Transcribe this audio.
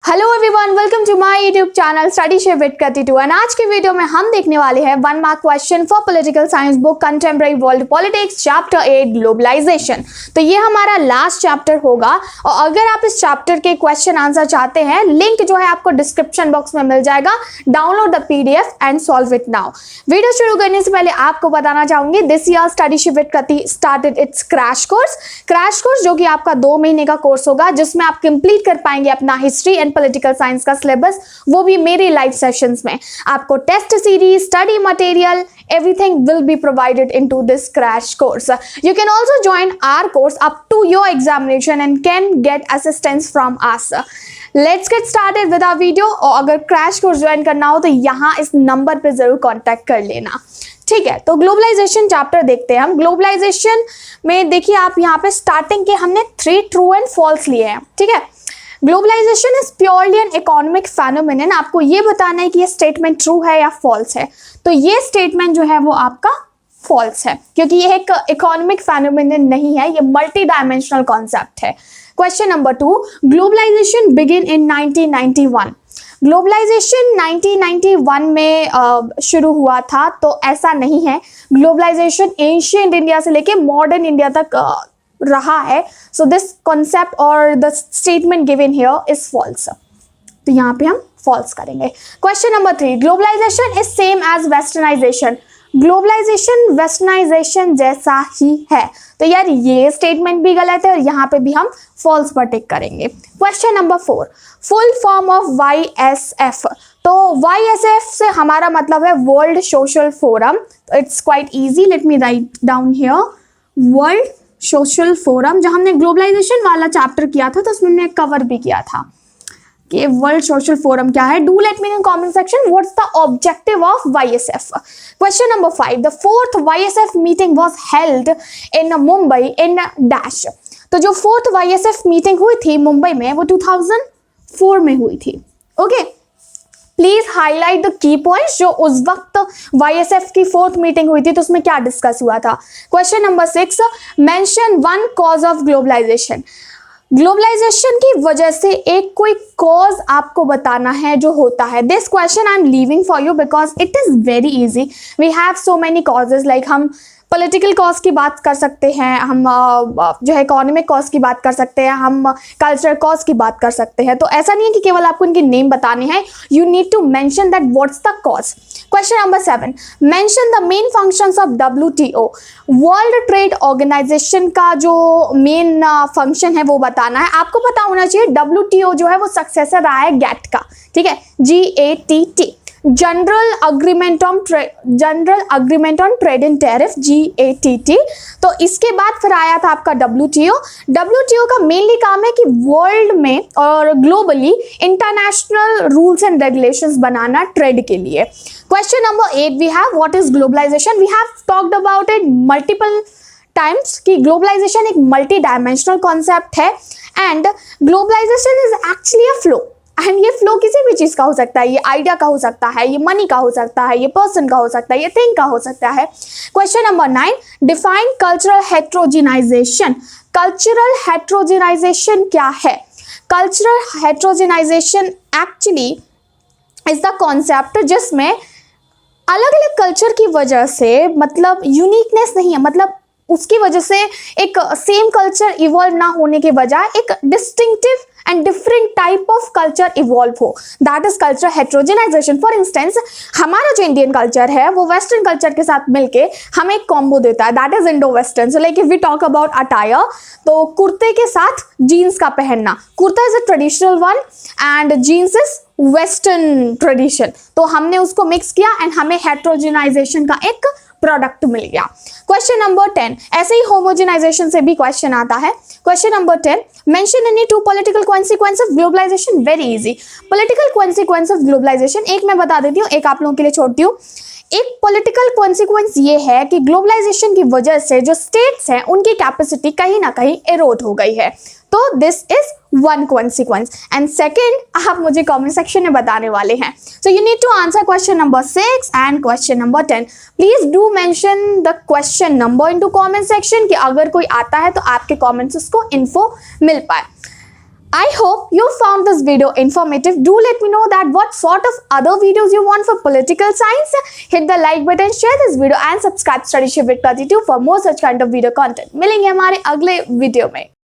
Hello everyone, welcome to my YouTube channel studyship with Kriti two. And आज के video में हम देखने वाले हैं 1 mark question for political science book contemporary world politics chapter 8 globalisation. तो ये हमारा लास्ट चैप्टर होगा और अगर आप इस चैप्टर के क्वेश्चन आंसर चाहते हैं, लिंक जो है आपको डिस्क्रिप्शन बॉक्स में मिल जाएगा। Download the PDF and solve it now. Video शुरू करने से पहले आपको बताना चाहूंगी this year studyship with Kriti started its crash course जो कि आपका 2 महीने का कोर्स होगा, जिसमें आप कंप्लीट कर पाएंगे अपना हिस्ट्री एंड पॉलिटिकल साइंस का सिलेबस, वो भी मेरे लाइव सेशंस में। आपको test series, study material, everything will be provided into this crash course. You can also join our course up to your examination and can get assistance from us. Let's get started with our video. और अगर crash course join करना हो तो यहाँ इस number पे जरूर contact कर लेना, ठीक है। तो ग्लोबलाइजेशन चैप्टर देखते हैं हम। ग्लोबलाइजेशन में देखिए आप यहाँ पे स्टार्टिंग के हमने 3 ट्रू एंड फॉल्स लिए हैं, ठीक है। Globalisation is purely an economic phenomenon. आपको ये बताना है कि ये स्टेटमेंट ट्रू है या फॉल्स है। तो ये स्टेटमेंट जो है वो आपका फॉल्स है, क्योंकि ये एक इकोनॉमिक फेनोमेनन नहीं है, ये मल्टी डायमेंशनल कॉन्सेप्ट है। Question number 2, globalisation begin in 1991। Globalisation 1991 में शुरू हुआ था, तो ऐसा नहीं है। ग्लोबलाइजेशन एंशिएंट इंडिया से लेके मॉडर्न इंडिया तक रहा है। सो दिस कॉन्सेप्ट और the statement given here is false. तो यहाँ पे हम फॉल्स करेंगे। Question number 3, globalization is same as westernization. Globalization westernization जैसा ही है। तो यार ये स्टेटमेंट भी गलत है और यहाँ पे भी हम फॉल्स पर टिक करेंगे। Question number 4, full form of YSF। तो YSF से हमारा मतलब है world social forum. It's quite easy, let me write down here, world social forum. जब हमने ग्लोबलाइजेशन वाला चैप्टर किया था तो उसमें हमने कवर भी किया था कि वर्ल्ड सोशल फोरम क्या है। Do let me in comment section what's the objective of YSF। Question number 5, the 4th YSF meeting was held in Mumbai in dash. तो जो 4th YSF मीटिंग हुई थी मुंबई में वो 2004 में हुई थी। Okay, please highlight the key points जो उस वक्त YSF की 4th मीटिंग हुई थी तो उसमें क्या डिस्कस हुआ था। Question number 6, mention 1 cause of globalization. Globalization की वजह से एक कोई कॉज आपको बताना है जो होता है। This question I am leaving for you because it is very easy. We have so many causes, like हम पॉलिटिकल कॉज की बात कर सकते हैं, हम जो है इकोनॉमिक कॉज की बात कर सकते हैं, हम कल्चरल कॉज की बात कर सकते हैं। तो ऐसा नहीं है कि केवल आपको इनके नेम बताने हैं, you need to mention that what's the cause. Question number 7, mention the main functions of WTO। World trade organization का जो मेन फंक्शन है वो बताना है। आपको पता होना चाहिए WTO जो है वो सक्सेसर रहा है GATT का, ठीक है, GATT, general agreement on trade and tariff, GATT। तो इसके बाद फिर आया था आपका WTO का मेनली काम है कि वर्ल्ड में और globally international rules and regulations बनाना ट्रेड के लिए। Question number 8, we have what is globalization. We have talked about it multiple times कि ग्लोबलाइजेशन एक मल्टी डायमेंशनल कॉन्सेप्ट है and globalization is actually a flow. And ये flow किसी भी चीज का हो सकता है, ये आइडिया का हो सकता है, ये मनी का हो सकता है, ये पर्सन का हो सकता है, ये थिंग का हो सकता है। Question number 9, define cultural heterogenisation. Cultural heterogenisation क्या है? Cultural heterogenisation actually is the concept जिसमें अलग अलग कल्चर की वजह से, मतलब यूनिकनेस नहीं है, मतलब उसकी वजह से एक सेम कल्चर इवॉल्व ना होने के बजाय एक distinctive and different type of culture evolve हो, that is culture heterogenisation. For instance, हमारा जो इंडियन कल्चर है वो वेस्टर्न कल्चर के साथ मिलके हमें एक कॉम्बो देता है, that is indo western. So like if we talk about attire, तो कुर्ते के साथ जीन्स का पहनना, kurta is a traditional one and jeans is western tradition. तो हमने उसको मिक्स किया एंड हमें हेट्रोजेनाइजेशन का एक प्रोडक्ट मिल गया। क्वेश्चन नंबर 10, ऐसे ही होमोजेनाइजेशन से भी क्वेश्चन आता है। Question number 10, mention any 2 political consequence of globalization. Very easy, political consequence of globalization एक मैं बता देती हूँ, एक आप लोगों के लिए छोड़ती हूँ। एक पॉलिटिकल कॉन्सिक्वेंस ये है कि ग्लोबलाइजेशन की वजह से जो स्टेट्स हैं उनकी कैपेसिटी कहीं ना कहीं एरोड हो गई है। तो this is 1 consequence and second आप मुझे कमेंट सेक्शन में बताने वाले हैं। So you need to answer question number 6 and question number 10। Please do mention the question number into comment section कि अगर कोई आता है तो आपके कमेंट्स उसको इन्फो मिल पाए। I hope you found this video informative. Do let me know that what sort of other videos you want for political science. Hit the like button, share this video and subscribe Studyship with Krati for more such kind of video content. मिलेंगे हमारे अगले video में.